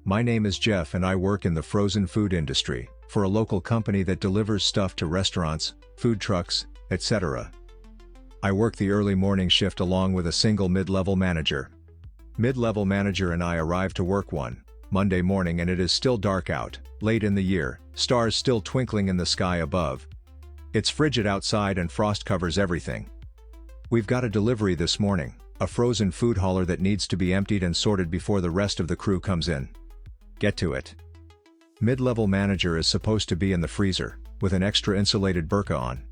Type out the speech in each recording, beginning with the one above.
My name is Jeff and I work in the frozen food industry, for a local company that delivers stuff to restaurants, food trucks, etc. I work the early morning shift along with a single mid-level manager. Mid-level manager and I arrive to work one Monday morning and it is still dark out, late in the year, stars still twinkling in the sky above. It's frigid outside and frost covers everything. We've got a delivery this morning, a frozen food hauler that needs to be emptied and sorted before the rest of the crew comes in. Get to it. Mid-level manager is supposed to be in the freezer, with an extra insulated burqa on.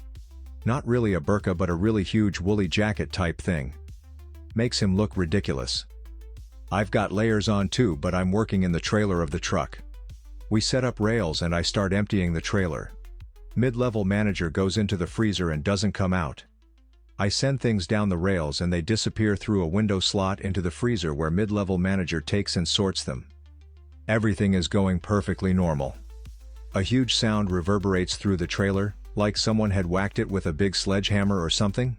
Not really a burqa but a really huge woolly jacket type thing. Makes him look ridiculous. I've got layers on too but I'm working in the trailer of the truck. We set up rails and I start emptying the trailer. Mid-level manager goes into the freezer and doesn't come out. I send things down the rails and they disappear through a window slot into the freezer where mid-level manager takes and sorts them. Everything is going perfectly normal. A huge sound reverberates through the trailer, like someone had whacked it with a big sledgehammer or something.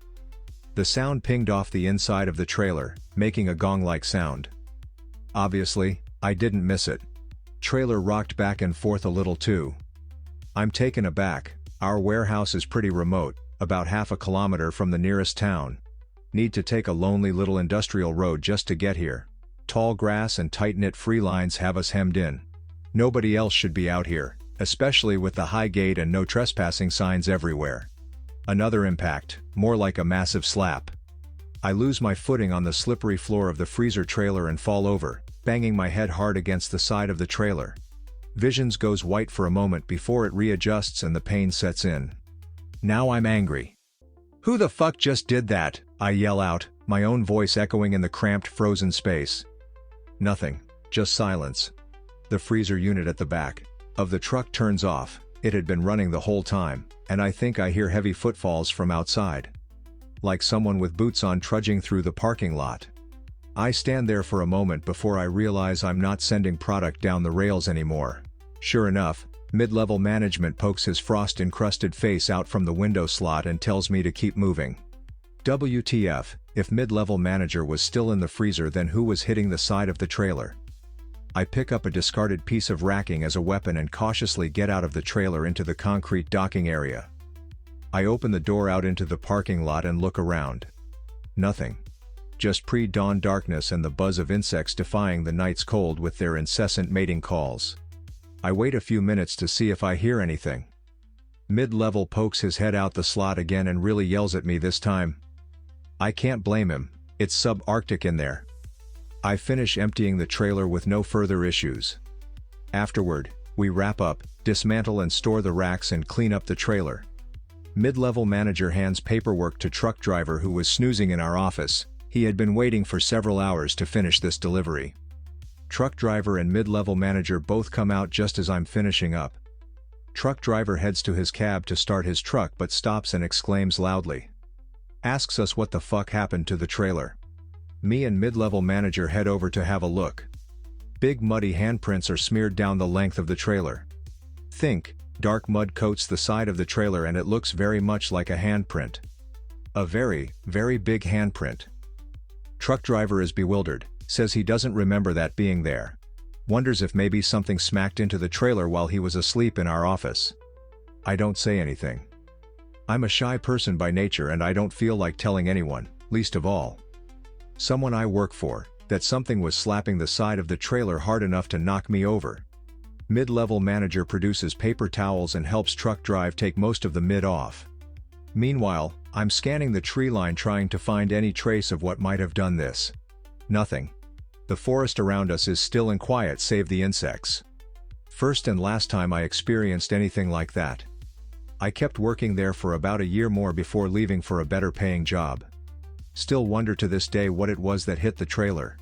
The sound pinged off the inside of the trailer, making a gong-like sound. Obviously, I didn't miss it. Trailer rocked back and forth a little too. I'm taken aback. Our warehouse is pretty remote, about half a kilometer from the nearest town. Need to take a lonely little industrial road just to get here. Tall grass and tight-knit tree lines have us hemmed in. Nobody else should be out here, especially with the high gate and no trespassing signs everywhere. Another impact, more like a massive slap. I lose my footing on the slippery floor of the freezer trailer and fall over, banging my head hard against the side of the trailer. Visions goes white for a moment before it readjusts and the pain sets in. Now I'm angry. Who the fuck just did that? I yell out, my own voice echoing in the cramped frozen space. Nothing, just silence. The freezer unit at the back of the truck turns off. It had been running the whole time, and I think I hear heavy footfalls from outside. Like someone with boots on trudging through the parking lot. I stand there for a moment before I realize I'm not sending product down the rails anymore. Sure enough, mid-level management pokes his frost-encrusted face out from the window slot and tells me to keep moving. WTF, if mid-level manager was still in the freezer then who was hitting the side of the trailer? I pick up a discarded piece of racking as a weapon and cautiously get out of the trailer into the concrete docking area. I open the door out into the parking lot and look around. Nothing. Just pre-dawn darkness and the buzz of insects defying the night's cold with their incessant mating calls. I wait a few minutes to see if I hear anything. Mid-level pokes his head out the slot again and really yells at me this time. I can't blame him, it's sub-Arctic in there. I finish emptying the trailer with no further issues. Afterward, we wrap up, dismantle and store the racks and clean up the trailer. Mid-level manager hands paperwork to truck driver who was snoozing in our office. He had been waiting for several hours to finish this delivery. Truck driver and mid-level manager both come out just as I'm finishing up. Truck driver heads to his cab to start his truck but stops and exclaims loudly. Asks us what the fuck happened to the trailer. Me and mid-level manager head over to have a look. Big muddy handprints are smeared down the length of the trailer. Think, dark mud coats the side of the trailer and it looks very much like a handprint. A very, very big handprint. Truck driver is bewildered, says he doesn't remember that being there. Wonders if maybe something smacked into the trailer while he was asleep in our office. I don't say anything. I'm a shy person by nature and I don't feel like telling anyone, least of all someone I work for, that something was slapping the side of the trailer hard enough to knock me over. Mid-level manager produces paper towels and helps truck drive take most of the mid off. Meanwhile, I'm scanning the tree line trying to find any trace of what might have done this. Nothing. The forest around us is still and quiet save the insects. First and last time I experienced anything like that. I kept working there for about a year more before leaving for a better paying job. Still wonder to this day what it was that hit the trailer.